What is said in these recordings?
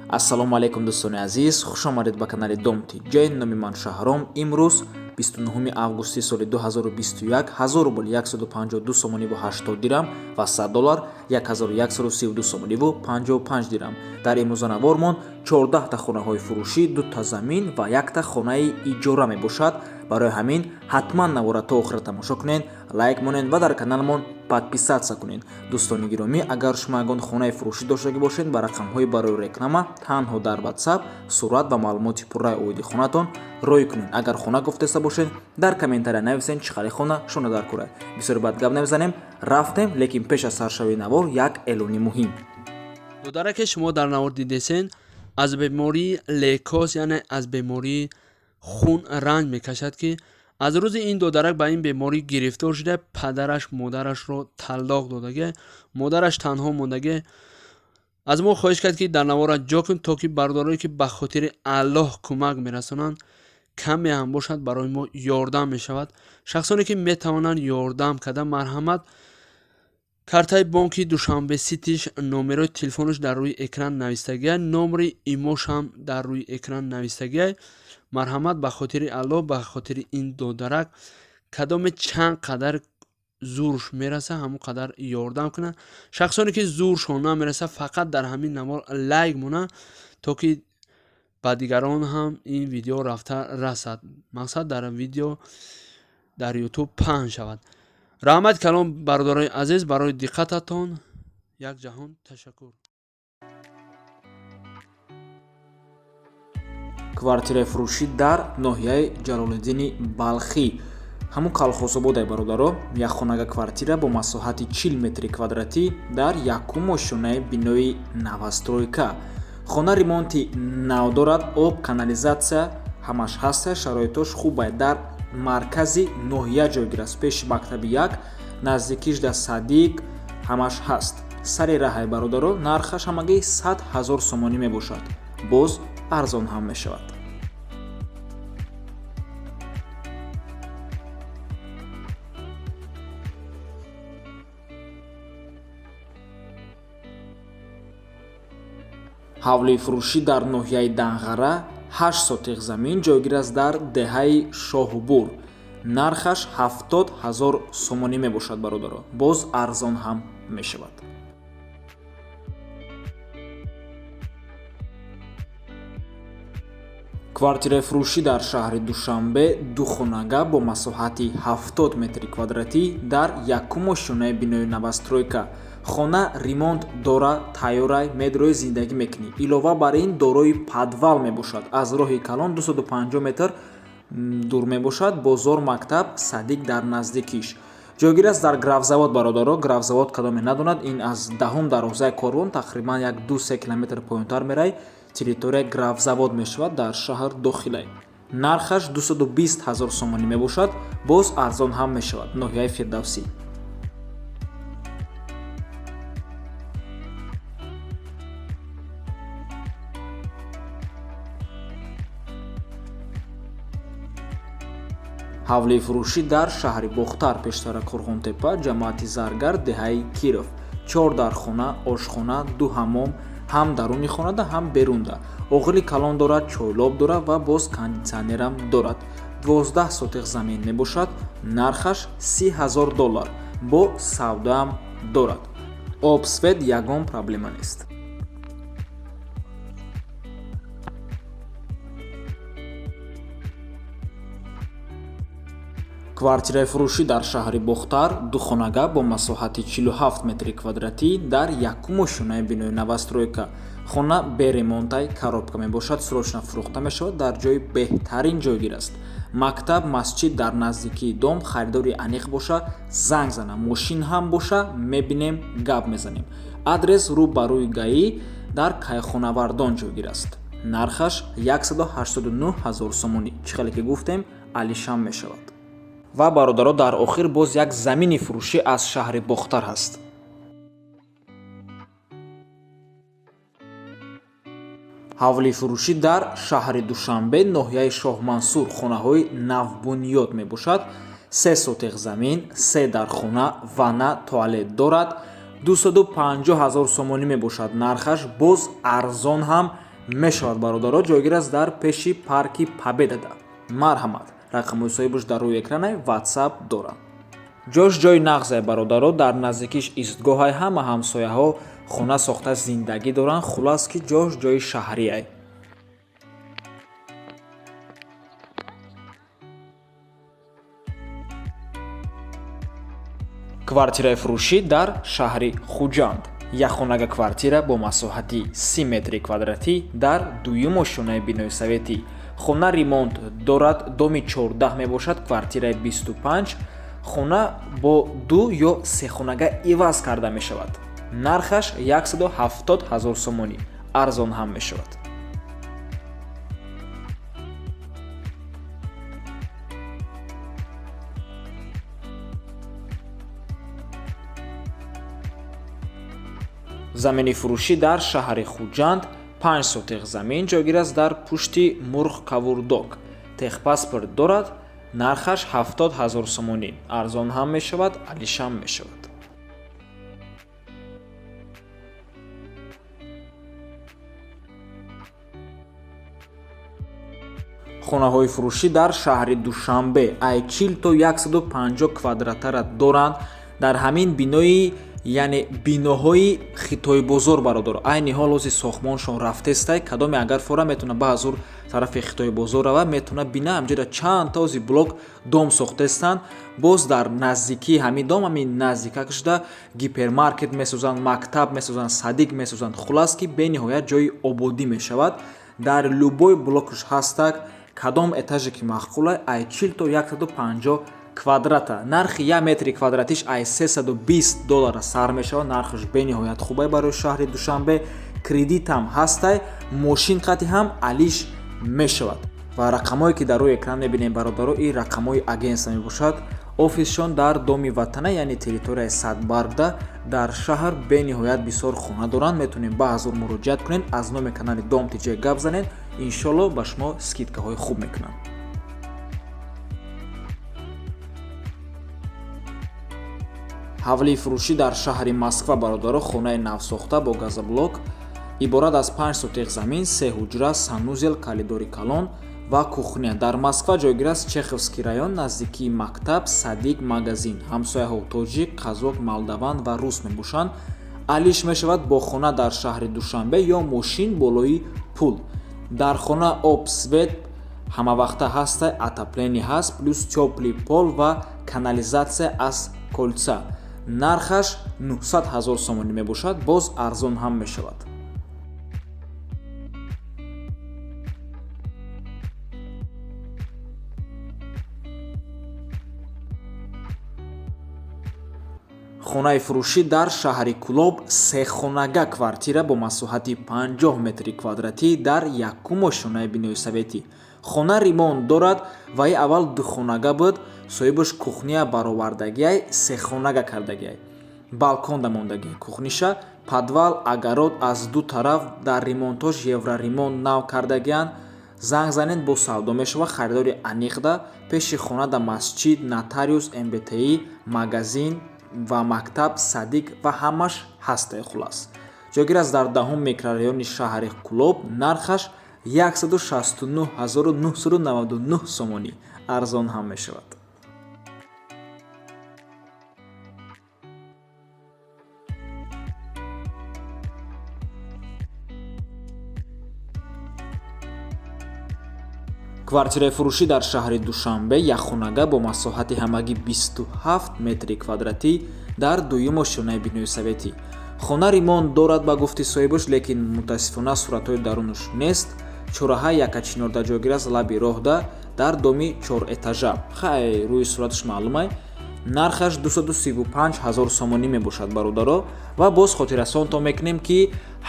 ассалому алайкум дӯстони азиз, хушомадед ба канали Домтиҷей. Номи ман Шаҳром. Имрӯз 29 августи соли 2021 1000 рубл 152 сомониву 80 дирам ва $100 1132 сомониву 55 дирам. Дар имрӯзанавормон 14 та хонаҳои фурӯшӣ, 2 та замин ва 1 та хонаи иҷора мебошад. барои ҳамин ҳатман навора то охира тамошо кунед, лайк монед ва дар каналмон подписатсия кунед. дӯстони гиромӣ, агар шумо ягон хонаи фурӯшӣ доштагӣ бошед, ба рақамҳои барои реклама танҳо дар WhatsApp сурат ва маълумоти пурраи оиди хонатон рой кунед. агар хона гуфтеста бошед, дар комментария нависед чӣ хели хона шумо дар кора. бисёр бад гап намезанем, рафтем, лекин пеш аз саршавии навор як эълони муҳим. додараке шумо дар навор дидесен аз бемории лейкоз, яъне аз бемории хун ранҷ мекашад ки аз рӯзи ин додарак ба ин беморӣ гирифтор шуда падараш модарашро таллоқ додагӣ, модараш танҳо мондаги. аз мо хоҳиш кард ки дар навора ҷо кунед, то ки бардорое ки ба хотири аллоҳ кӯмак мерасонанд каме ҳам бошад, барои мо ёрдам мешавад. шахсоне ки метавонанд ёрдам карда, марҳамат, картаи бонки Душанбе Ситиш, номерои телефонаш дар рӯи экран навистагиай, номери имош ҳам дар рӯи экран навистагиай. марҳамат, ба хотири аллоҳ, ба хотири ин додарак кадоме чанд қадар зурш мераса, ҳамон қадар ёрдам кунад. шахсоне ки зуршон намераса, фақат дар ҳамин навор лайк монанд, то ки ба дигарон ҳам ин видео рафта расад. мақсад дар видео дар YouTube паҳн шавад. раҳмат калом бародарои азиз, барои диққататон якҷаҳон ташаккур. квартираи фурӯшӣ дар ноҳияи Ҷалолиддини Балхӣ. ҳамун калхозободай бародаро, як хонага квартира бо масоҳати 40 метри квадратӣ дар якум ошонаи бинои новостройка. хона ремонти нав дорад, об, канализатсия ҳамаш ҳаста, шароитош хубай. дар маркази ноҳия ҷойгир аст, пеши мактаби 1, наздики жда садик ҳамаш ҳаст. сари раҳай бародаро, нархаш ҳамагӣ 100 000 сомонӣ мебошад. боз арзон ҳам мешавад. ҳавлии фурӯшӣ дар ноҳияи Данғара 8 сотиқ замин ҷойгир аст дар деҳаи Шоҳубур. нархаш 70 000 сомонӣ мебошад бародаро. боз арзон ҳам мешавад. квартираи фурӯшӣ дар шаҳри Душанбе, духонага бо масоҳати 70 метри квадратӣ дар якум ошонаи бинои новостройка. хона ремонт дора, тайёрай, медрои зиндагӣ мекунӣ. илова бар ин дорои подвал мебошад. аз роҳи калон 250 метр дур мебошад. бозор, мактаб, садик дар наздикиш. ҷойгир аст дар гравзавод бародаро. гравзавод кадоме надонад, ин аз 10-ум дарвозаи Корвон тақрибан як 2-3 километр поёнтар мерай. территорияи гравзавод мешавад, дар шаҳр дохилай. нархаш 220 000 сомонӣ мебошад. боз арзон ҳам мешавад. ноҳияи Фирдавсӣ. ҳавлии фурӯшӣ дар шаҳри Бохтар, пештара Қурғонтепа, ҷамоати Заргар, деҳаи Киров. 4 дархона, ошхона, 2 ҳаммом, ҳам даруни хонада, ҳам берунда. оғили калон дорад, чойлоб дорад ва боз кондитсионерам дорад. 12 сотиқ замин мебошад. нархаш $30,000. бо савдоам дорад. обсвет ягон проблема нест. квартираи фурӯшӣ дар шаҳри Бохтар, духонага бо масоҳати 47 метри квадратӣ дар якум ошонаи бинои новостройка. хона беремонтай, коробка мебошад, срочно фурӯхта мешавад, дар ҷои беҳтарин ҷойгир аст. мактаб, масҷид дар наздикии дом. харидори аниқ боша, занг занам. мошин ҳам боша, мебинем, гап мезанем. адрес рӯ ба рӯи гаӣ дар Кайхонавардон ҷойгир аст. нархаш 189 000 сомонӣ. чӣ хеле ки гуфтем, алишам мешавад. ва бародаро, дар охир боз як замини фурӯшӣ аз шаҳри Бохтар ҳаст. ҳавлии фурӯшӣ дар шаҳри Душанбе, ноҳияи Шоҳмансур, хонаҳои навбунёд мебошад. 3 сотиқ замин, 3 дархона, ванна, туалет дорад. 250 000 сомонӣ мебошад. нархаш боз арзон ҳам мешавад бародаро, ҷойгир аст дар пеши парки Победа. Марҳамат, рақамҳои соҳибаш дар рӯи экране WhatsApp доранд. ҷош ҷои нағзае бародаро, дар наздикиш истгоҳай, ҳама ҳамсояҳо хона сохта зиндагӣ доранд, хулас ки ҷош ҷои шаҳрие. квартираи фурӯшӣ дар шаҳри Хуҷанд. Якхонага квартира бо масоҳати 30 метри квадратӣ дар дуюм ошонаи бинои советӣ. Хона ремонт дорад, доми 14 мебошад, квартираи 25. хона бо 2 ё 3 хонага иваз карда мешавад. нархаш 170 000 сомонӣ, арзон ҳам мешавад. замини фурӯшӣ дар шаҳри Хуҷанд 5 сотиқ замин ҷойгир аст дар пушти Мурғ Кавурдог. Техпаспорт дорад, нархаш 70 000 сомонӣ, арзон ҳам мешавад, алишам мешавад. хонаҳои фурӯшӣ дар шаҳри Душанбе ай 40 то 150 квадратара доранд. дар ҳамин бинои яъне биноҳои Хитобозор бародаро, айни ҳол ози сохтмоншон рафтестай, кадоме агар фора метавона баъзур тарафи Хитобозор рава, метавона бина ҳамҷода чандта ози блок дом сохтестанд. боз дар наздикии ҳамин дом, ҳамин наздика шуда гипермаркет месозанд, мактаб месозанд, садик месозанд. хулас ки бениҳоят ҷои ободӣ мешавад. дар любой блокш ҳастак, кадом этаже ки махкула ай 40 то 150 квадрата. нархи 1 метри квадратиш ай $320 сар мешавад. нархаш бениҳоят хубай барои шаҳри Душанбе. кредитам ҳастай, мошин қати ҳам алиш мешавад. ва рақамҳое ки дар рӯи экран мебинем бародаро, ин рақамҳои агентства мебошад. офисшон дар доми ватана, яъне территорияи Садбаргда дар шаҳр бениҳоят бисёр хона доранд. метавонем баъзур муроҷиат кунед, аз номи канали Дом Тиҷай гап занед, иншоалло ба шумо скидкаҳои хуб мекунанд. ҳавлии фурӯшӣ дар шаҳри Москва бародаро, хонаи навсохта бо газоблок, иборат аз 5 сотиқ замин, 3 ҳуҷра, санузел, калидори калон ва кухня. дар Москва ҷойгир аст Чеховский район, наздикии мактаб, садик, магазин. ҳамсояҳо тоҷик, қазок, молдаван ва рус мебошанд. алиш мешавад бо хона дар шаҳри Душанбе ё мошин болои пул. дар хона об, свет ҳамавақта ҳастай, отопление ҳаст, плюс тёплый пол ва канализатсия аз кольца. нархаш 900 000 сомонӣ мебошад, боз арзон ҳам мешавад. хонаи фурӯшӣ дар шаҳри Кулоб, сехонага квартира бо масоҳати 50 метри квадратӣ дар якум ошонаи бинои советӣ. хона ремонт дорад, ваи аввал духонага буд, соҳибаш кухния баровардагиай, сехонага кардагиай. балкон да мондагиай кухниша, подвал, агарод аз ду тараф дар ремонтош евроремонт нав кардагиан. занг занед, бо савдо мешава, харидори аниқда, пеши хона да масҷид, нотариус, МБТИ, магазин ва мактаб, садик ва ҳамаш ҳастай. хулас ҷойгир аст дар 10 микрорайони шаҳри Кулоб. нархаш 169 999 сомонӣ, арзон ҳам мешавад. квартираи фурӯшӣ дар шаҳри Душанбе, якхонага бо масоҳати ҳамагӣ 27 метри квадратӣ дар дуюм ошонаи бинои советӣ. хона ремонт дорад ба гуфти соҳибаш, лекин мутаассифона суратҳои дарунаш нест. чораҳа якачинорда ҷойгир аст лаби роҳда дар доми 4 этажа. хай рӯи сураташ маълумай. нархаш 235 000 сомонӣ мебошад бародаро. ва боз хотиррасонтон мекунем ки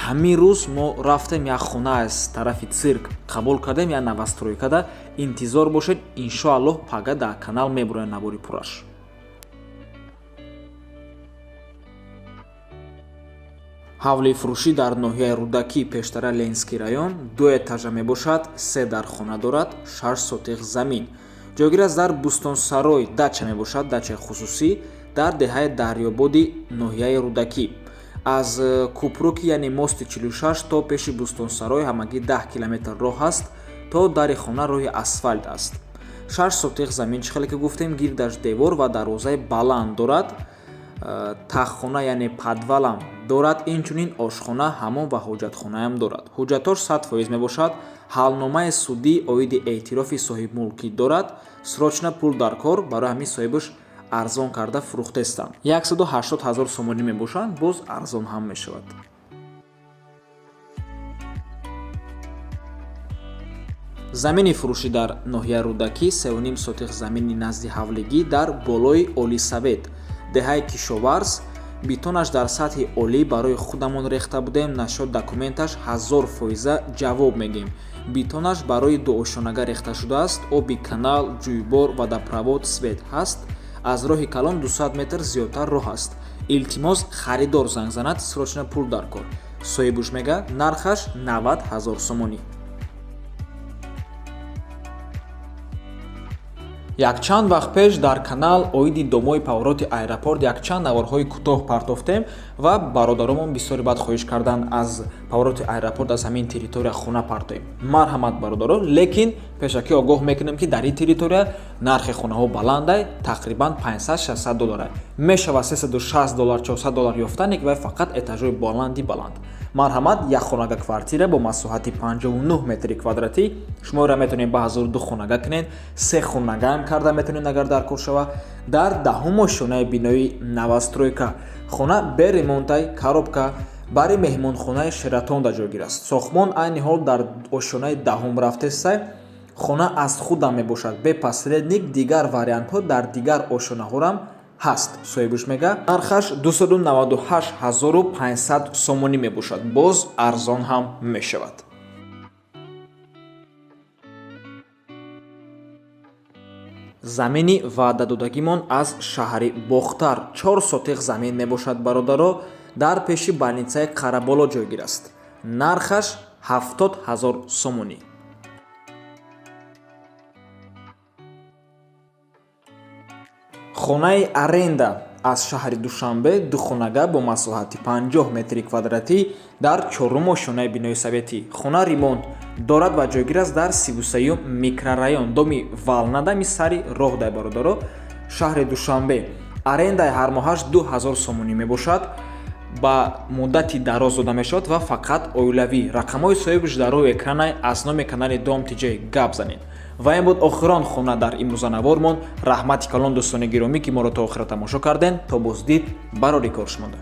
ҳамин рӯз мо рафтем як хона аз тарафи цирк қабул кардем, як новостройкада. интизор бошед, иншоаллоҳ пага дар канал мебурояд набори пураш. ҳавлии фурӯшӣ дар ноҳияи Рудакӣ, пештара Ленинский район, 2 этажа мебошад, 3 дар хона дорад, 6 сотиқ замин. ҷойгир аст дар Бустонсарой, дача мебошад, дачаи хусусӣ дар деҳаи Дарёбоди ноҳияи Рудакӣ. аз купруки яъне мости 46 то пеши бустонсарой ҳамагӣ 10 километр роҳ аст, то дари хона роҳи асфальт аст. 6 сотиқ замин чӣ хеле ки гуфтем, гирдаш девор ва дарвозаи баланд дорад, таххона яъне падвалам дорад, инчунин ошхона, ҳаммом ва ҳоҷатхонаам дорад. ҳуҷҷатош 100% мебошад. ҳалномаи судӣ оиди эътирофи соҳибмулкӣ дорад. срочна пул дар кор, барои ҳамин соҳибаш арзон карда фурӯхтестам. 180 000 сомонӣ мебошанд, боз арзон ҳам мешавад. замини фурӯшӣ дар ноҳияи рӯдакӣ 3,5 сотиқ замини назди ҳавлигӣ дар болои Олисавет, деҳаи Кишоварз. битонаш дар сатҳи олӣ барои худамон рехта будем, нашод документаш 1000% ҷавоб мегем. битонаш барои дуошонага рехта шудааст, оби канал, ҷӯйбор, водопровод, свет ҳаст. аз роҳи калон 200 метр зиёдтар роҳ аст. илтимос харидор занг занад, срочна пул дар кор. соҳибуш мега нархаш 90 000 сомонӣ. якчанд вақт пеш дар канал оиди домои повороти аэропорт якчанд наворҳои кӯтоҳ партофтем ва бародаромон бисёре бад хоҳиш карданд аз повороти аэропорт аз ҳамин территория хона партоем. марҳамат бародаро, лекин пешакӣ огоҳ мекунем ки дар ин территория нархи хонаҳо баландай, тақрибан $500-600 мешавад. $360 $400 ёфтане ки вай фақат этажои баланди баланд. марҳамат, як хонага квартира бо масоҳати 59 метри квадратӣ шуморо метавонед ба 1002 хонага кунед. 3 хонагаам карда метавонед агар дар кор шава. дар 10-ум ошонаи бинои новостройка хона бе ремонтай коробка бари меҳмонхонаи Шератонда ҷойгир аст. сохтмон айни ҳол дар ошонаи 10-ум рафтестай. хона аз худам мебошад, бе посредник. дигар вариантҳо дар дигар ошонаҳорам ҳаст. соҳибуш мега нархаш 298 500 сомонӣ мебошад, боз арзон ҳам мешавад. замини ваъдадодагимон аз шаҳри бохтар 4 сотиқ замин мебошад бародаро, дар пеши больницаи қараболо ҷойгир аст. нархаш 70 000 сомонӣ. хонаи аренда аз шаҳри Душанбе, духонага бо масоҳати 50 метри квадратӣ дар 4-ум ошонаи бинои советӣ. хона ремонт дорад ва ҷойгир аст дар 33-ум микрорайон, доми Валнадами сари роҳ дай бародаро, шаҳри Душанбе. арендаи ҳармоҳаш 2000 сомонӣ мебошад, ба муддати дароз дода мешавад ва фақат оилавӣ. рақамҳои соҳибаш дар рӯи экранай, аз номи канали Дом TJ гап занед. ва ин буд охирон хона дар имрӯзанавормон. раҳмати калон дӯстони гиромӣ ки моро то охира тамошо кардем. то боздид барори кор шумода.